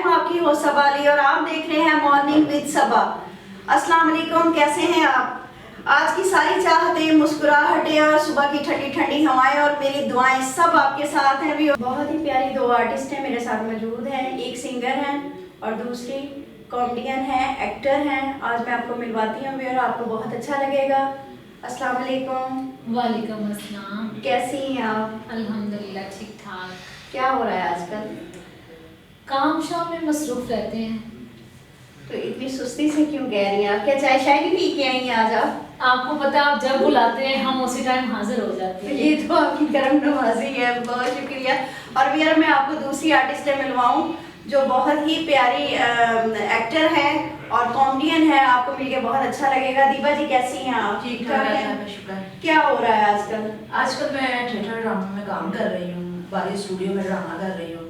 हूँ आपकी होस्ट सबा अली और आप देख रहे हैं मॉर्निंग विद सबा। अस्सलाम वालेकुम, कैसे हैं आप? आज की सारी चाहतें, मुस्कुराहटें और सुबह की ठंडी ठंडी हवाएं और मेरी दुआएं सब आपके साथ हैं भी। बहुत ही प्यारी दो आर्टिस्ट हैं मेरे साथ मौजूद हैं, एक सिंगर हैं और दूसरी कॉमेडियन है, एक्टर हैं। आज मैं आपको मिलवाती हूँ और आपको बहुत अच्छा लगेगा। अस्सलाम वालेकुम। वालेकुम अस्सलाम। कैसी हैं आप? अल्हम्दुलिल्लाह ठीक ठाक। क्या हो रहा है आजकल? काम शाम में मसरूफ रहते हैं। तो इतनी सुस्ती से क्यों कह रही हैं आप? क्या चाय शाय नहीं पी के आई हैं आज आप? आपको पता है, आप जब बुलाते हैं हम उसी टाइम हाजिर हो जाते हैं। ये तो आपकी करम नवाजी है, बहुत शुक्रिया। और भैया मैं आपको दूसरी आर्टिस्ट से मिलवाऊं जो बहुत ही प्यारी एक्टर है और कॉमेडियन है। आपको मिलके बहुत अच्छा लगेगा। दीपा जी कैसी हैं आप? ठीक ठाक है, शुक्र। क्या हो रहा है आजकल? आजकल मैं थिएटर ड्रामा में काम कर रही हूँ, बारी स्टूडियो में ड्रामा कर रही हूँ।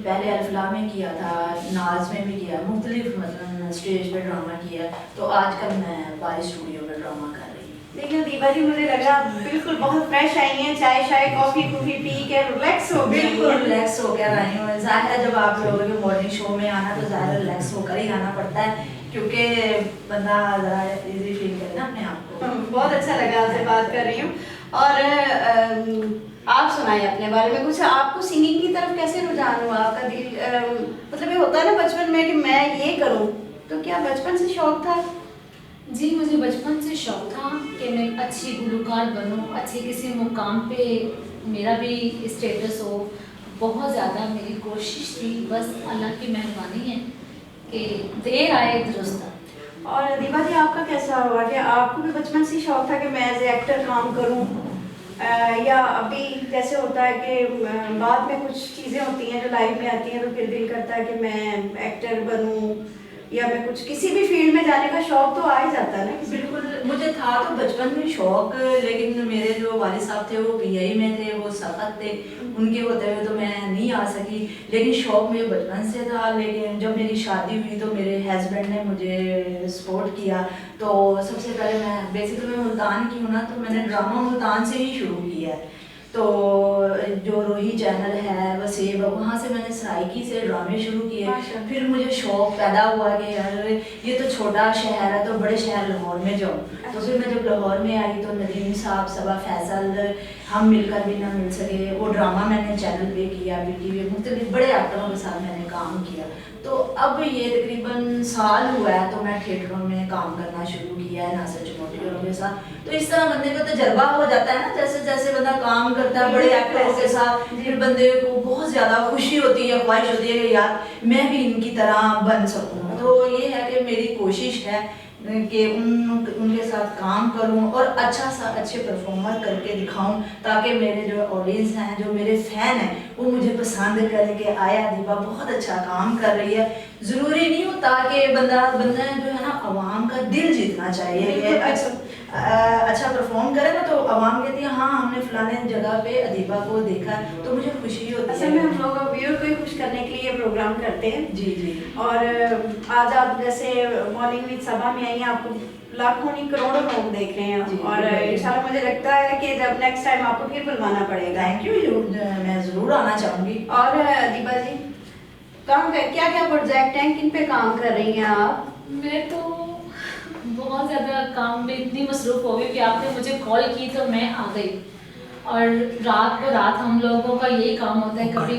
पहले अल्फला में किया था, नाज में भी किया, मुख्तलिफ मतलब स्टेज पे ड्रामा किया। तो आजकल मैं बारी स्टूडियो में ड्रामा कर रही हूँ। देखिए दीपा जी, मुझे लगा बिल्कुल बहुत फ्रेश आई हैं, चाय शाय कॉफी कॉफी पी के रिलैक्स हो गई। बिल्कुल रिलैक्स होकर आई हूँ। जाहिर है जब आप लोगों के मॉर्निंग शो में आना तो ज़्यादा रिलैक्स होकर ही आना पड़ता है, क्योंकि बंदा ज़रा इजी फील करे ना अपने आप को। बहुत अच्छा लगा आपसे बात कर रही हूँ। और आप सुनाए अपने बारे में कुछ। आपको सिंगिंग की तरफ कैसे रुझान हुआ? आपका दिल मतलब ये होता है ना बचपन में कि मैं ये करूँ, तो क्या बचपन से शौक था? जी, मुझे बचपन से शौक था कि मैं अच्छी गुलकार बनूं, अच्छे किसी मुकाम पे मेरा भी स्टेटस हो। बहुत ज़्यादा मेरी कोशिश थी, बस अल्लाह की मेहरबानी है कि देर आए दुरुस्त। और दीपा जी आपका कैसा हुआ कि आपको भी बचपन से शौक था कि मैं एज एक्टर काम करूं, या अभी जैसे होता है कि बाद में कुछ चीज़ें होती हैं जो लाइफ में आती हैं तो फिर दिल करता है कि मैं एक्टर बनूं या मैं कुछ किसी भी फील्ड में जाने का शौक तो आ ही जाता है ना? बिल्कुल, मुझे था तो बचपन में शौक, लेकिन मेरे जो वालिद साहब थे वो पीआई में थे, वो सख्त थे, उनके होते हुए तो मैं नहीं आ सकी। लेकिन शौक मुझे बचपन से था। लेकिन जब मेरी शादी हुई तो मेरे हस्बैंड ने मुझे सपोर्ट किया। तो सबसे पहले मैं बेसिकली मैं मुल्तान की हूँ ना, तो मैंने ड्रामा मुल्तान से ही शुरू किया है। तो जो रोही चैनल है वसेब, वहाँ से मैंने सराइकी से ड्रामे शुरू किए। फिर मुझे शौक पैदा हुआ कि यार ये तो छोटा शहर है, तो बड़े शहर लाहौर में जाऊँ। तो फिर मैं जब लाहौर में आई तो नदीम साहब, सबा फैसल, हम मिलकर भी ना मिल सके, वो ड्रामा मैंने चैनल पे किया, BTV मुख्तलिफ बड़े एक्टरों के साथ मैंने काम किया। तो अब ये तकरीबन साल हुआ है तो मैं थिएटरों में काम करना शुरू किया है नासिर चुनौतियों के साथ। तो इस तरह बंदे को तजर्बा हो जाता है ना, जैसे जैसे बंदा काम करता है बड़े एक्टरों के साथ, फिर बंदे को बहुत ज़्यादा खुशी होती है, ख्वाहिश होती है कि यार मैं भी इनकी तरह बन सकूँ। तो ये है कि मेरी कोशिश है कि उनके साथ काम करूं और अच्छा सा अच्छे परफॉर्मर करके दिखाऊं, ताकि मेरे जो ऑडियंस हैं, जो मेरे फ़ैन हैं, वो मुझे पसंद करें कि आया दीपा बहुत अच्छा काम कर रही है। ज़रूरी नहीं होता कि बंदा जो है ना अवाम का दिल जीतना चाहिए। अच्छा परफॉर्म करे ना तो अवाम कहती है हाँ हमने फलाने जगह पे अदीबा को देखा, तो मुझे खुशी होती है। असल में हम लोग व्यूअर को ही खुश करने के लिए प्रोग्राम करते हैं। जी जी। और आज आप जैसे मॉर्निंग विद सबा में आई हैं, आपको लाखों नहीं करोड़ों लोग देख रहे हैं और इंशाल्लाह मुझे लगता है कि जब नेक्स्ट टाइम आपको फिर बुलवाना पड़ेगा। थैंक यू, मैं ज़रूर आना चाहूँगी। और दीपा जी काम कर क्या क्या प्रोजेक्ट हैं, किन पे काम कर रही हैं आप? मैं तो बहुत ज़्यादा काम में इतनी मसरूफ़ हो गई कि आपने मुझे कॉल की तो मैं आ गई। और रात को रात हम लोगों का यही काम होता है कभी।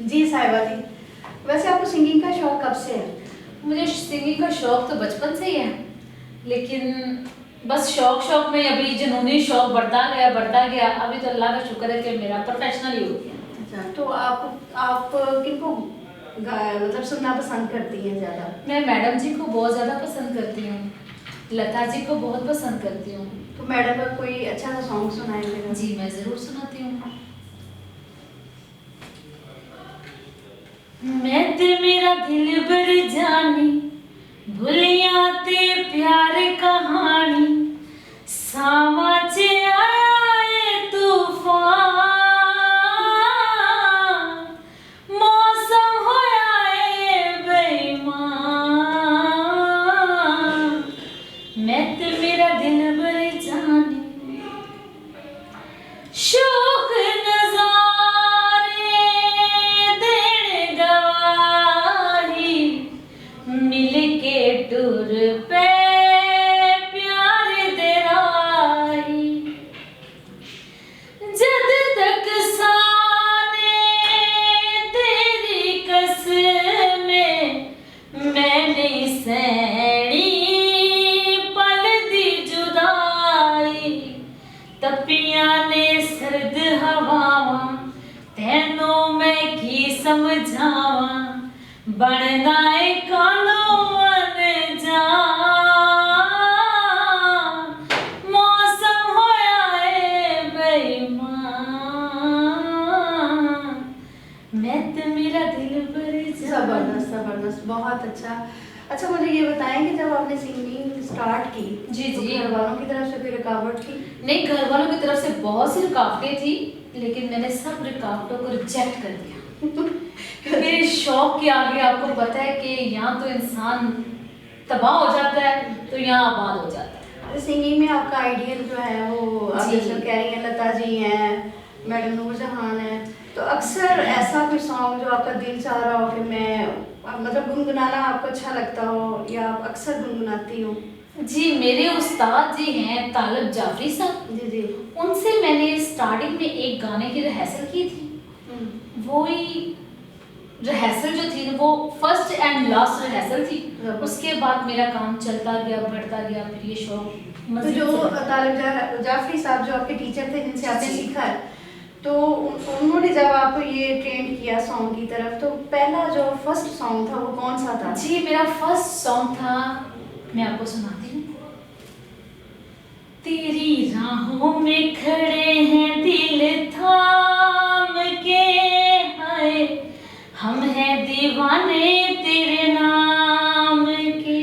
जी साहिबा जी, वैसे आपको सिंगिंग का शौक कब से है? मुझे सिंगिंग का शौक तो बचपन से ही है, लेकिन बस शौक में अभी जुनूनी शौक बढ़ता गया। अभी तो अल्लाह का शुक्र है कि मेरा प्रोफेशनल ही हो गया। अच्छा, तो आप किनको मतलब सुनना पसंद करती हैं ज़्यादा? मैं मैडम जी को बहुत ज़्यादा पसंद करती हूँ, लता जी को बहुत पसंद करती हूँ। तो मैडम का कोई अच्छा सा सॉन्ग सुनाएंगे? जी मैं ज़रूर सुनाती हूँ। मैं ते मेरा दिल बर जानी, भूलिया ते प्यार कहानी, सावा च आए तूफान, मौसम होया है बेईमान। मैं ते मेरा दिल बर जानी, शौक नजारे देने गवा बनगाए कानों ने जा मौसम होया है बेईमान मैं तो मेरा दिल पर जबरदस्त जबरदस्त, बहुत अच्छा। अच्छा मुझे ये बताएं कि जब आपने सिंगिंग स्टार्ट की जी, तो जी। घर वालों की तरफ से कोई रुकावट थी? नहीं, घर वालों की तरफ से बहुत सी रुकावटें थी, लेकिन मैंने सब रुकावटों को रिजेक्ट कर दिया क्योंकि शौक के आगे आपको पता है कि यहाँ तो इंसान तबाह हो जाता है तो यहाँ आबाद हो जाता है। सिंगिंग में आपका आइडियल जो है वो आप जी। जैसे कह रही हैं लता जी हैं, मैडम नूरजहान है, तो अक्सर ऐसा कोई सॉन्ग जो आपका दिल चाह रहा हो कि मैं मतलब गुनगुनाना आपको अच्छा लगता हो या आप अक्सर गुनगुनाती हो? जी, मेरे उस्ताद जी हैं तालिब जाफरी साहब, जी जी। उनसे मैंने स्टार्टिंग में एक गाने की रिहर्सल की थी। वही रिहर्सल जो थी वो फर्स्ट एंड लास्ट रिहर्सल थी। उसके बाद मेरा काम चलता गया, बढ़ता गया, फिर ये शौक तो मज़ीद जो चलता गया। तालिब जाफरी साहब जो आपके टीचर थे जिनसे आपने जी। सीखा है, तो उन्होंने जब आपको ये ट्रेन किया सॉन्ग की तरफ, तो पहला जो फर्स्ट सॉन्ग था वो कौन सा था? जी, मेरा फर्स्ट सॉन्ग था, मैं आपको सुनाती हूँ। तेरी राहों में खड़े हैं दिल थाम के, हाय हम हैं दीवाने तेरे नाम के,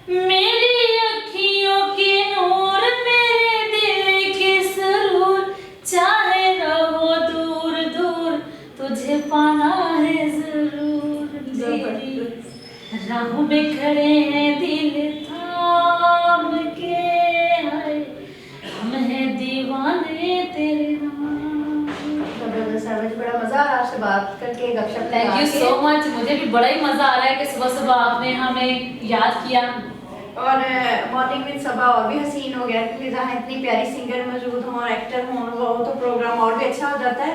मेरी अखियों के नूर मेरे दिल के सुरूर, चाहे रहो दूर दूर तुझे पाना है जरूर। तेरी राहों में खड़े हैं दिल थाम के, हाय हम हैं दीवाने तेरे नाम। जबरदस्त है, मुझे बड़ा मजा आ रहा है आपसे बात करके, गपशप थैंक लगा यू के। सो मच, मुझे भी बड़ा ही मजा आ रहा है कि सुबह सुबह आपने हमें याद किया। और मॉर्निंग विद सबा और भी हसीन हो गया क्योंकि जहाँ इतनी प्यारी सिंगर मौजूद हों और एक्टर हों वो तो प्रोग्राम और भी अच्छा हो जाता है।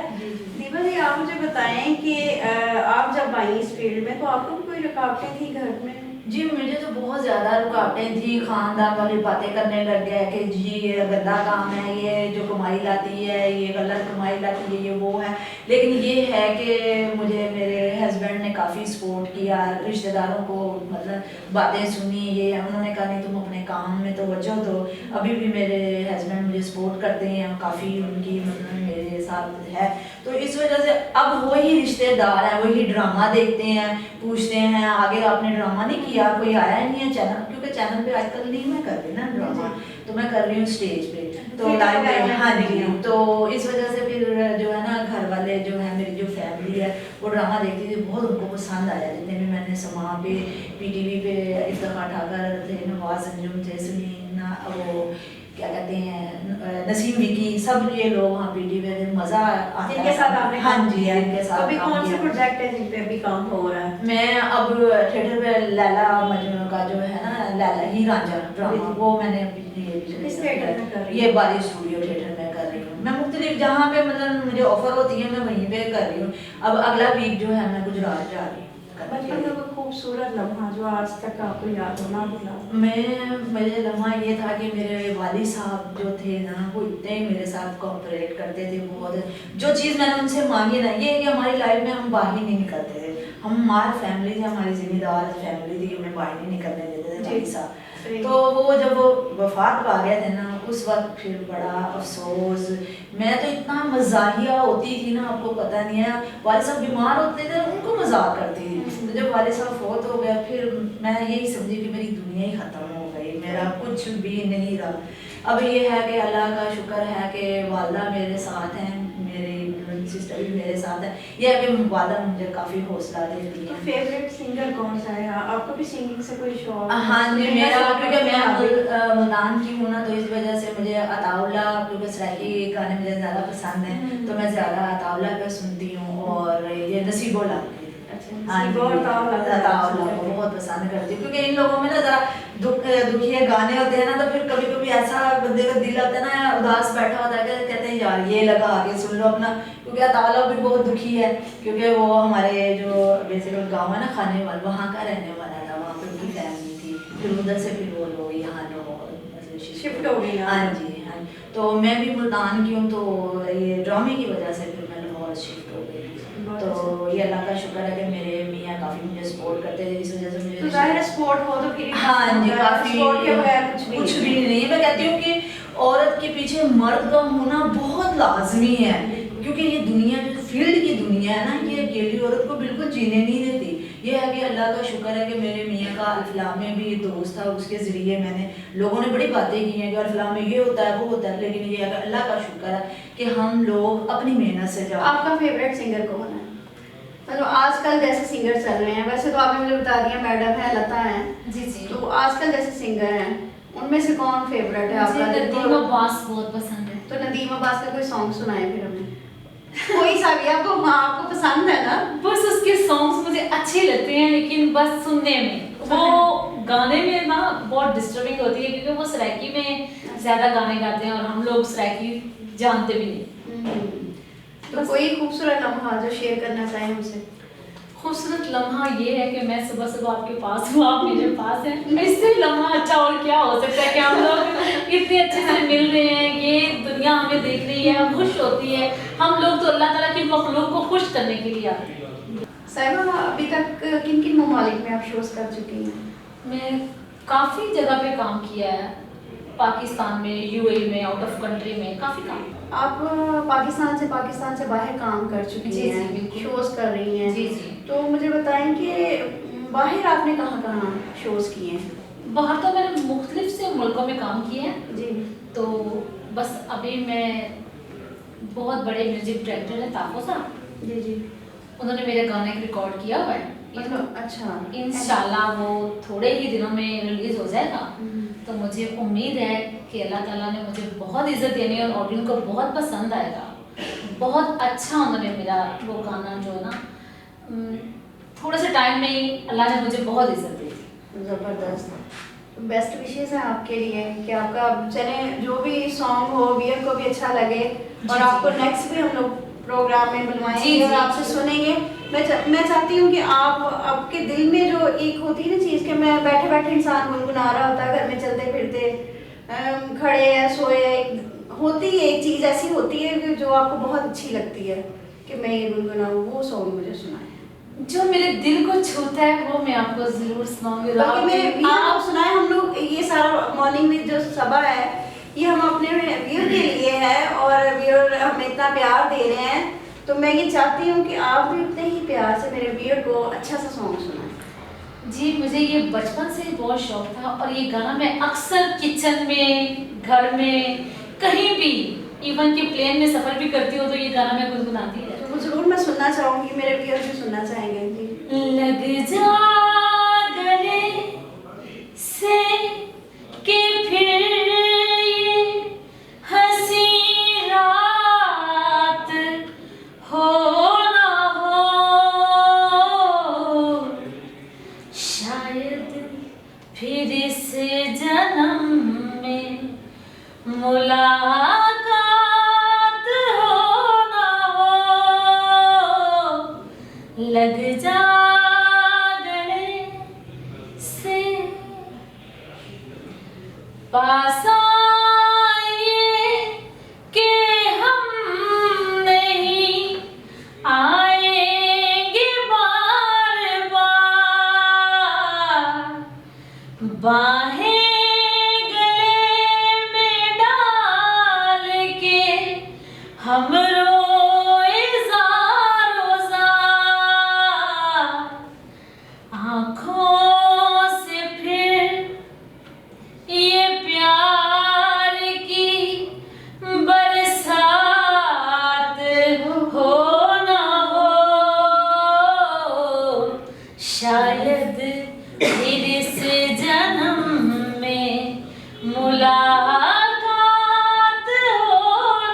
दीपा जी आप मुझे बताएं कि आप जब आई इस फील्ड में तो आपको भी कोई रुकावटें थी घर में? जी मुझे तो बहुत ज़्यादा रुकावटें थी, खानदान वाली बातें करने लग गया कि जी ये गंदा काम है, ये जो कमाई लाती है ये गलत कमाई लाती है, ये वो है। लेकिन ये है कि मुझे मेरे हस्बैंड ने काफ़ी सपोर्ट किया, रिश्तेदारों को मतलब बातें सुनी, ये उन्होंने कहा नहीं तुम अपने काम में तवज्जो दो। अभी भी मेरे हस्बैंड मुझे सपोर्ट करते हैं, काफ़ी उनकी मतलब मेरे साथ है। तो इस वजह से अब वही रिश्तेदार है, वही ड्रामा देखते हैं, पूछते हैं आगे आपने ड्रामा नहीं किया, कोई आया नहीं है चैनल, क्योंकि चैनल पे आजकल नहीं मैं कर रही ना ड्रामा, तो मैं कर रही हूँ स्टेज पे, तो लाइव में। हाँ जी, तो इस वजह से फिर जो है ना घर वाले जो है मेरी जो फैमिली है वो ड्रामा देखती थी, बहुत उनको पसंद आया। जितने भी मैंने समा पे PTV पे इफ्तिखार ठाकर थे, नवाज अंजुम थे, सुनीना वो क्या कहते हैं नसीम विकी, सब ये लोग वहाँ PTV पे थे, मज़ा आता है जिनके साथ आपने हाँ काम जी किया है। जिनके साथ अभी काम कौन से किया। प्रोजेक्ट है जिन पे अभी काम हो रहा है? मैं अब थिएटर पे लैला मजनू का जो है ना लैला ही रांझा ड्रामा वो मैंने किस थिएटर में कर रही ये बारी स्टूडियो थिएटर में कर रही हूँ। मैं मुख्तलिफ जहाँ पे मतलब मुझे ऑफर होती है मैं वहीं पे कर रही हूँ। अब अगला वीक जो है मैं गुजरात जा रही हूँ। बचपन का कोई खूबसूरत लम्हा जो आज तक आपको याद हो ना भुला? मेरे लम्हा ये था कि मेरे वाली साहब जो थे ना वो इतने मेरे साथ कोऑपरेट करते थे, बहुत जो चीज़ मैंने उनसे मांगी ना, ये कि हमारी लाइफ में हम बाहर ही नहीं निकलते थे, हम हमारी फैमिली थी, हमारी जिम्मेदार फैमिली थी, हमें बाहर नहीं निकलने देते थे वाली साहब। तो वो जब वो वफात पा गए थे ना उस वक्त फिर बड़ा अफसोस, मैं तो इतना मजाहिया होती थी ना आपको पता नहीं है, वाले साहब बीमार होते थे उनको मजाक करती थी, तो जब वाले साहब फौत हो गया फिर मैं यही समझी कि मेरी दुनिया ही ख़त्म हो गई, मेरा कुछ भी नहीं रहा। अब ये है कि अल्लाह का शुक्र है कि वालदा मेरे साथ हैं, मेरी सिस्टर भी मेरे साथ है, ये है कि वालदा मुझे काफ़ी हौसला देती तो है। फेवरेट सिंगर कौन सा है? आपको भी सिंगिंग से कोई शौक? हाँ जी, मेरा क्योंकि मैं मैं मुल्तान की हूँ ना तो इस वजह से मुझे अताउल्ला क्योंकि सराइकी गाने मुझे ज़्यादा पसंद हैं, तो मैं ज़्यादा अताउल्ला पे सुनती हूँ और ये नसीबोला हाँ जी अताउल्ला को बहुत पसंद करती हूँ, क्योंकि इन लोगों में ना ज़रा दुखी गाने होते हैं ना, तो फिर कभी कभी ऐसा बंदे का दिल आता है ना उदास बैठा होता है कि कहते हैं यार ये लगा के सुन लो अपना, क्योंकि अताउल्ला भी बहुत दुखी है, क्योंकि वो हमारे जो बेसिकली गाँव है ना खाने वाला वहाँ का रहने वाला था, वहाँ पर उनकी फैमिली थी, फिर उधर से फिर वो लोग यहाँ लोग शिफ्ट हो गई। हाँ जी हाँ जी, तो मैं भी मुल्तान की हूँ, तो ये ड्रामे की वजह से फिर मैं लाहौर शिफ्ट हो गई। तो ये अल्लाह का शुक्र है कि मेरे मियाँ काफ़ी मुझे सपोर्ट करते थे, इस वजह से मुझे तो जाहिर है सपोर्ट हो तो फिर हाँ जी, काफ़ी सपोर्ट के बगैर कुछ भी नहीं। मैं कहती हूँ कि औरत के पीछे मर्द का होना बहुत लाजमी है, क्योंकि ये दुनिया जो फील्ड की दुनिया है ना, ये अकेली औरत को बिल्कुल जीने नहीं देती। ये है कि अल्लाह का शुक्र है कि मेरे मियाँ का अल्फलाह में भी दोस्त था, उसके ज़रिए मैंने लोगों ने बड़ी बातें की हैं कि अल्फलाह में ये होता है वो होता है, लेकिन ये है कि अल्लाह का शुक्र है कि हम लोग अपनी मेहनत से जाओ। आपका फेवरेट सिंगर कौन है? मतलब आजकल जैसे सिंगर चल रहे हैं, वैसे तो आपने मुझे बता दिया मैडम है, लता है, जी जी। तो आजकल जैसे सिंगर हैं उनमें से कौन फेवरेट है आपका? मुझे नदीम अब्बास बहुत पसंद है। तो नदीम अब्बास का कोई सॉन्ग सुनाए फिर हमें। कोई सा भी आपको पसंद है ना? बस उसके सॉन्ग्स मुझे अच्छे लगते हैं, लेकिन बस सुनने में, वो गाने में ना बहुत डिस्टर्बिंग होती है, क्योंकि वो सराइकी में ज्यादा गाने गाते हैं और हम लोग सराइकी जानते भी नहीं। तो कोई खूबसूरत लम्हा जो शेयर करना चाहें हमसे? खूबसूरत लम्हा ये है कि मैं सुबह सुबह आपके पास हूँ, आप मेरे पास हैं। इससे लम्हा अच्छा और क्या हो सकता है कि हम लोग इतने अच्छे से मिल रहे हैं, ये दुनिया हमें देख रही है, खुश होती है। हम लोग तो अल्लाह ताला की मखलूक को खुश करने के लिए आते हैं। साहिबा, अभी तक किन किन ममालिक में आप शोज कर चुकी हैं? मैं काफ़ी जगह पे काम किया है, पाकिस्तान में, यूएई में, आउट ऑफ कंट्री में, काफ़ी काम। आप पाकिस्तान से बाहर काम कर चुकी जी, जी, हैं, बिल्कुल। शोज कर रही हैं। जी जी। तो मुझे बताएं कि बाहर आपने कहाँ कहाँ शोज किए हैं? बाहर तो मैंने मुख्तलिफ से मुल्कों में काम किया है। जी तो बस अभी मैं बहुत बड़े म्यूजिक डायरेक्टर हैं ताफो साहब, जी जी। उन्होंने मेरे गाने को रिकॉर्ड किया हुआ है। मतलब अच्छा, इंशाल्लाह वो थोड़े ही दिनों में रिलीज हो जाएगा। हम्म। तो मुझे उम्मीद है कि अल्लाह ताला ने मुझे बहुत इज्जत देनी है और ऑडियंस को बहुत पसंद आएगा। बहुत अच्छा उन्होंने मेरा वो गाना जो है ना, थोड़े से टाइम में ही अल्लाह ने मुझे बहुत इज्जत दी। ज़बरदस्त। बेस्ट विशेस हैं आपके लिए कि आपका चले जो भी सॉन्ग हो वियर को भी अच्छा लगे, और जी, आपको जी। नेक्स्ट भी हम लोग प्रोग्राम में बुलवाएंगे जी, और जी। आपसे सुनेंगे। मैं चाहती हूँ कि आप आपके दिल में जो एक होती है ना चीज़ कि मैं बैठे बैठे इंसान गुनगुना रहा होता है, घर में चलते फिरते खड़े या सोए, होती है एक चीज़ ऐसी होती है कि जो आपको बहुत अच्छी लगती है कि मैं ये गुनगुनाऊँ, वो सॉन्ग मुझे सुनाएं। जो मेरे दिल को छूता है वो मैं आपको जरूर सुनाऊंगी। बल्कि मेरे व्यूअर को आप सुनाए। हम लोग ये सारा मॉर्निंग विद जो सबा है, ये हम अपने व्यूअर के लिए है, और व्यूअर हमें इतना प्यार दे रहे हैं, तो मैं ये चाहती हूँ कि आप भी उतने ही प्यार से मेरे व्यूअर को अच्छा सा सॉन्ग सुनाएं। जी, मुझे ये बचपन से ही बहुत शौक था, और ये गाना मैं अक्सर किचन में, घर में, कहीं भी, इवन कि प्लेन में सफर भी करती हूँ तो ये गाना मैं गुनगुनाती रहती तो वो जरूर मैं सुनना चाहूँगी, मेरे व्यूअर भी सुनना चाहेंगे जी। हूँ। लग जा गले से कि फिर ये हंसी रात हो ना हो, शायद फिर इस जन्म में मुलाकात हो ना हो। लग जा गले से पास आइए कि हम नहीं आएंगे बार बार। बाहें गले में डाल के हम रोए ज़ारो ज़ार, आँखों से फिर ये प्यार की बरसात हो ना हो, शायद फिर इस जन्म में मुलाकात हो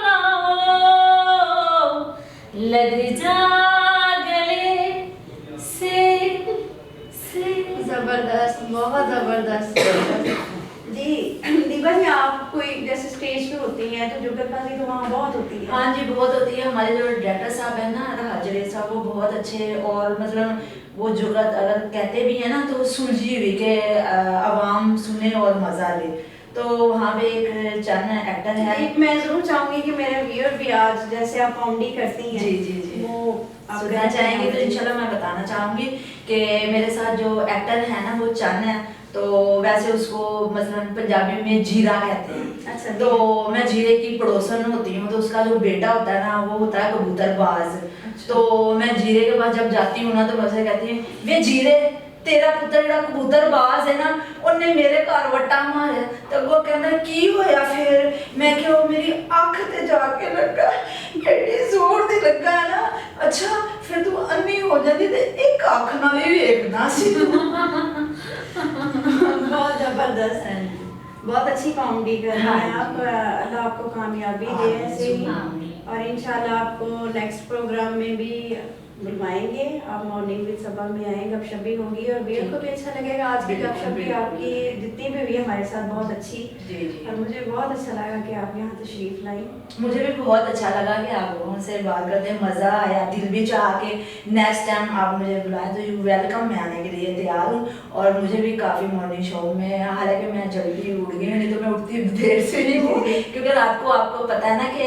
ना हो। लग जा गले से जबरदस्त, बहुत जबरदस्त। जी दीपा जी, आप कोई जैसे स्टेज पे होती हैं तो जुगलबाजी तो वहाँ बहुत होती है। हाँ जी, बहुत होती है। हमारे जो डायरेक्टर साहब हैं ना, हाजिर साहब, वो बहुत अच्छे, और मतलब वो जुगत अगर कहते भी हैं ना तो सुलझी हुई के आवाम सुने और मज़ा ले। तो वहाँ पे एक चैनल एक्टर है। मैं जरूर चाहूंगी कि मेरे व्यूअर भी आज जैसे आप कॉमेडी करती हैं, जी, जी, जी। वो आप सुनना चाहेंगे तो इंशाल्लाह मैं बताना चाहूँगी कि मेरे साथ जो एक्टर है ना वो चन है, तो वैसे उसको मसलन पंजाबी में जीरा कहते हैं। अच्छा, तो मैं जीरे की पड़ोसन होती हूँ, तो उसका जो बेटा होता है ना वो होता है कबूतरबाज। तो मैं जीरे के पास जब जाती हूँ ना तो मुझसे कहती है, वे जीरे तेरा पुत्र जो कबूतरबाज है ना उन्हें मेरे घर वट्टा मारे। तो वो कहना की होया फिर? मैं क्या मेरी अख ते जाके लगा, एडी जोर दी लगा है ना। अच्छा फिर तू अन्नी हो जाती ते एक अख नाल ही देखना सी तू। बहुत जबरदस्त है, बहुत अच्छी कॉमेडी कर रहे हैं आप। अल्लाह आपको कामयाबी दे ऐसे ही, और इंशाल्लाह आपको नेक्स्ट प्रोग्राम में भी बुलवाएंगे। आप मॉर्निंग विद सबा में आए, गपशप भी होगी और वीर को भी अच्छा लगेगा। आज की गपशप भी आपकी जितनी भी हुई हमारे साथ बहुत अच्छी, और मुझे बहुत अच्छा लगा कि आप यहाँ तशरीफ लाई। मुझे भी बहुत अच्छा लगा कि आप लोगों से बात करते हैं, मज़ा आया, दिल भी चाहा कि नेक्स्ट टाइम आप मुझे बुलाएं, तो यू वेलकम, मैं आने के लिए तैयार हूँ। और मुझे भी काफ़ी मॉर्निंग शो में, हालांकि मैं जल्दी उठ गई, नहीं तो मैं उठती देर से ही हूँ, क्योंकि रात को आपको पता है ना कि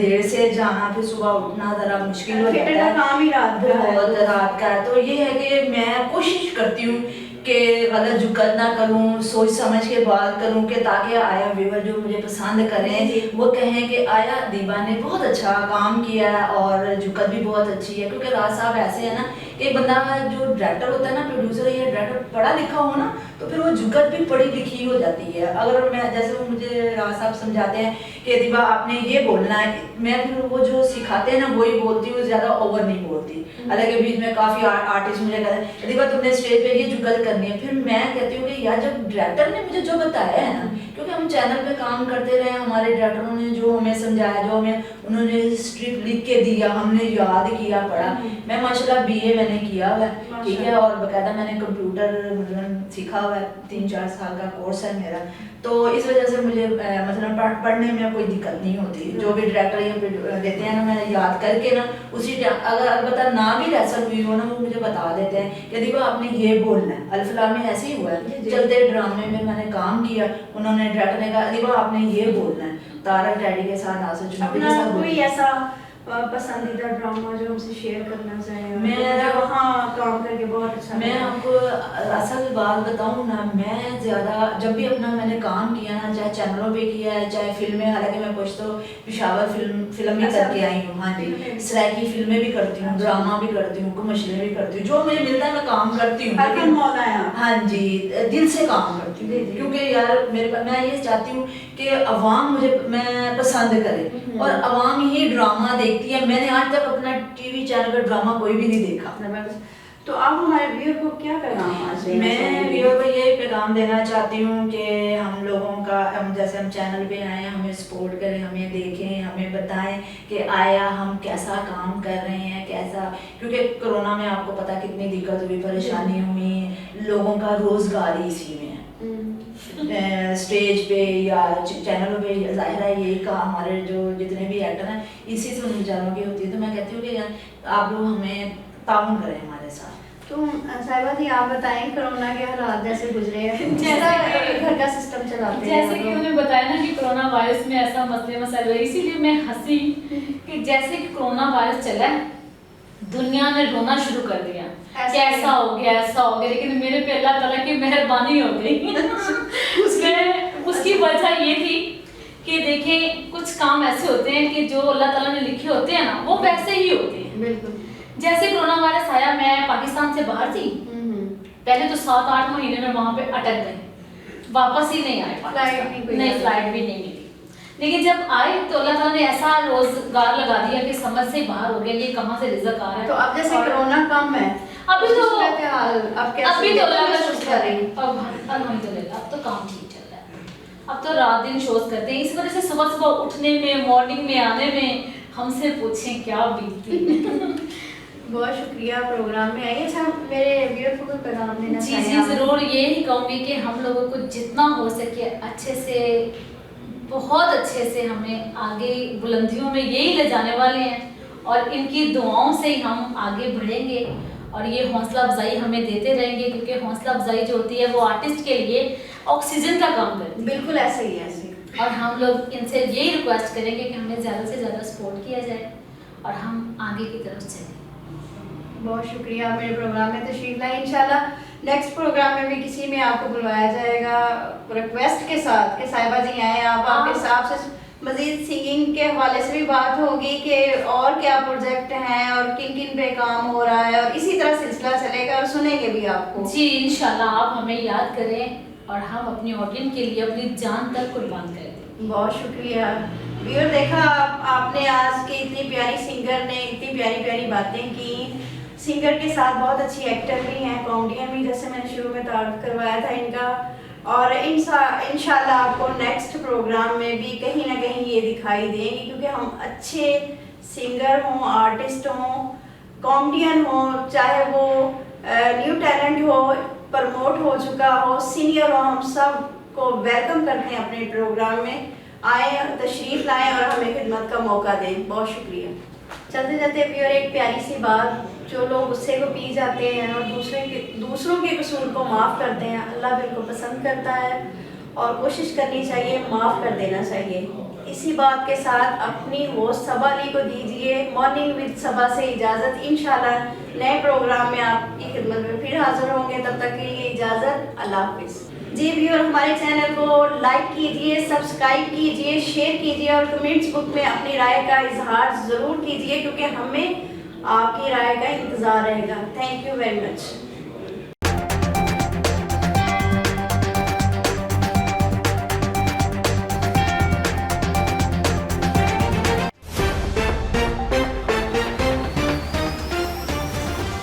देर से जाना फिर सुबह उठना ज़रा मुश्किल हो जाता है, काम ही बहुत रात का है। तो ये है कि मैं कोशिश करती हूँ कि गलत जुकत ना करूँ, सोच समझ के बात करूँ, कि ताकि आया व्यूअर जो मुझे पसंद करें वो कहें कि आया दीबा ने बहुत अच्छा काम किया है और जुकत भी बहुत अच्छी है। क्योंकि राज साहब ऐसे है ना कि बंदा जो डायरेक्टर होता है ना, प्रोड्यूसर या डायरेक्टर पढ़ा लिखा हो ना, तो फिर वो जुकत भी पढ़ी लिखी हो जाती है। अगर मैं जैसे वो मुझे राज साहब समझाते हैं कि दीबा आपने ये बोलना है, मैं फिर वो जो सिखाते हैं ना वही बोलती हूँ, ज़्यादा ओवर नहीं बोलती। हालांकि बीच में काफ़ी आर्टिस्ट मुझे कहते हैं दीबा तुमने स्टेज पे ये जुगल करनी है, फिर मैं कहती हूँ कि यार जब डायरेक्टर ने मुझे जो बताया है ना, क्योंकि हम चैनल पे काम करते रहे, हमारे डायरेक्टरों ने जो हमें समझाया, जो हमें उन्होंने स्क्रिप्ट लिख के दिया, हमने याद किया, पढ़ा। मैं माशाल्लाह BA मैंने किया हुआ है, ठीक है, और बाकायदा मैंने कंप्यूटर मतलब सीखा हुआ है, 3-4 साल का कोर्स है मेरा। तो इस वजह से मुझे मतलब पढ़ने में कोई दिक्कत नहीं होती। जो भी डायरेक्टर ये देते हैं ना, मैं याद करके ना उसी अगर अलबत्ता ना भी लेसन हुई हो ना, वो मुझे बता देते हैं कि दीपा आपने ये बोलना है। अलफिलहाल में ऐसे ही हुआ है, चलते ड्रामे में मैंने काम किया, उन्होंने डायरेक्टर ने कहा दीपा आपने ये बोलना है, तारक डैडी के साथ, नासिर जुनूबी के साथ। कोई ऐसा पसंदीदा ड्रामा जो हमसे शेयर करना चाहे? मेरा वहाँ काम करके बहुत अच्छा मैं लगा। आपको असल बात बताऊं ना, मैं ज़्यादा जब भी अपना मैंने काम किया ना, चाहे चैनलों पे किया है चाहे फिल्में, हालांकि मैं कुछ तो पेशावर फिल्म भी करके आई हूँ, हाँ जी, सराइकी फिल्में भी करती हूँ, ड्रामा भी करती हूँ, कमर्शियल भी करती हूँ, जो मुझे मिलता है मैं काम करती हूँ, हाँ जी, दिल से काम करती हूँ। क्योंकि यार मैं ये चाहती हूँ कि अवाम मुझे मैं पसंद करे, और अवाम ही ड्रामा देखती है। मैंने आज तक अपना TV चैनल पर ड्रामा कोई भी नहीं देखा। तो आप हमारे व्यूअर को क्या पैगाम आज देना मैं चाहेंगे? व्यूअर को ये पैगाम देना चाहती हूँ कि हम लोगों का, जैसे हम चैनल पे आए हैं, हमें सपोर्ट करें, हमें देखें, हमें बताएं कि आया हम कैसा काम कर रहे हैं, कैसा, क्योंकि कोरोना में आपको पता कितनी दिक्कत हुई, परेशानी हुई, लोगों का रोजगार ही इसी में है। स्टेज पे या चैनलों पे जाहिर है यही का हमारे जो जितने भी एक्टर हैं इसी से उन बेचारों की होती है। तो मैं कहती हूँ कि यार आप लोग हमें ताउन करें हमारे साथ। तो साहिबा जी आप बताएं कोरोना के हालात जैसे गुजरे हैं, जैसे घर का सिस्टम चलाते हैं, जैसे कि उन्होंने बताया ना कि कोरोना वायरस में ऐसा मसले मसाइल हुए, इसीलिए मैं हंसी कि जैसे कि कोरोना वायरस चला, दुनिया ने रोना शुरू कर दिया कि ऐसा हो गया ऐसा हो गया, लेकिन मेरे पे अल्लाह ताला की मेहरबानी हो गई। उसकी वजह ये थी कि देखें कुछ काम ऐसे होते हैं कि जो अल्लाह ताला ने लिखे होते हैं ना वो वैसे ही होते हैं। बिल्कुल। जैसे कोरोना वायरस आया, मैं पाकिस्तान से बाहर थी, पहले तो 7-8 महीने में वहां पे अटक गए, वापस ही नहीं आए, फ्लाइट भी नहीं मिली। लेकिन जब आए तो अल्लाह ताला ने ऐसा रोजगार लगा दिया कि समझ से बाहर हो गया, ये कहाँ से रिज़्क आ रहा है। तो अब जैसे कोरोना कम है, अभी तो अभी तो अल्लाह का शुक्र है, अब अल्हम्दुलिल्लाह अब तो काम ठीक चल रहा है। अब तो रात दिन शोज करते हैं, इस वजह से सुबह सुबह उठने में, मॉर्निंग में आने में हमसे पूछें क्या बीतती। बहुत शुक्रिया प्रोग्राम में आई। अच्छा मेरे व्यूअर को पैगाम देना जी चाहिए? जी ज़रूर, यही कहूँगी कि हम लोगों को जितना हो सके अच्छे से, बहुत अच्छे से हमें आगे बुलंदियों में यही ले जाने वाले हैं, और इनकी दुआओं से ही हम आगे बढ़ेंगे, और ये हौसला अफजाई हमें देते रहेंगे, क्योंकि हौसला अफजाई जो होती है वो आर्टिस्ट के लिए ऑक्सीजन का काम करती है। बिल्कुल ऐसे ही ऐसे। और हम लोग इनसे यही रिक्वेस्ट करेंगे कि हमें ज़्यादा से ज़्यादा सपोर्ट किया जाए और हम आगे की तरफ चलें। बहुत शुक्रिया मेरे प्रोग्राम में तशरीफ लाई। इंशाल्लाह नेक्स्ट प्रोग्राम में भी किसी में आपको बुलवाया जाएगा रिक्वेस्ट के साथ कि साहिबा जी आए आप, आपके हिसाब से मजीद सिंगिंग के हवाले से भी बात होगी कि और क्या प्रोजेक्ट हैं और किन किन पे काम हो रहा है, और इसी तरह सिलसिला चलेगा और सुनेंगे भी आपको। जी इंशाल्लाह आप हमें याद करें और हम अपनी ऑडियंस के लिए अपनी जान तक कुर्बान करें। बहुत शुक्रिया व्यूअर। देखा आपने आज की इतनी प्यारी सिंगर ने इतनी प्यारी प्यारी बातें की। सिंगर के साथ बहुत अच्छी एक्टर भी हैं, कॉमेडियन भी, जैसे मैंने शुरू में तारुफ करवाया था इनका। और इंशाल्लाह आपको नेक्स्ट प्रोग्राम में भी कहीं ना कहीं ये दिखाई देंगी, क्योंकि हम अच्छे सिंगर हों, आर्टिस्ट हों, कॉमेडियन हों, चाहे वो न्यू टैलेंट हो, प्रमोट हो चुका हो, सीनियर हो, हम सब को वेलकम करते हैं अपने प्रोग्राम में। आए, तशरीफ़ लाएं और हमें खिदमत का मौका दें। बहुत शुक्रिया। चलते चलते व्यूअर एक प्यारी सी बात, जो लोग गुस्से को पी जाते हैं और दूसरों के कसूर को माफ़ करते हैं, अल्लाह भी उनको पसंद करता है और कोशिश करनी चाहिए माफ़ कर देना चाहिए। इसी बात के साथ अपनी होस्ट सबा अली को दीजिए मॉर्निंग विद सबा से इजाज़त। इंशाल्लाह नए प्रोग्राम में आपकी खिदमत में फिर हाजिर होंगे, तब तक के लिए इजाज़त, अल्लाह हाफिज़। जी व्यूअर, हमारे चैनल को लाइक कीजिए, सब्सक्राइब कीजिए, शेयर कीजिए और कमेंट्स बुक में अपनी राय का इजहार ज़रूर कीजिए, क्योंकि हमें आपकी राय का इंतज़ार रहेगा। Thank you very much.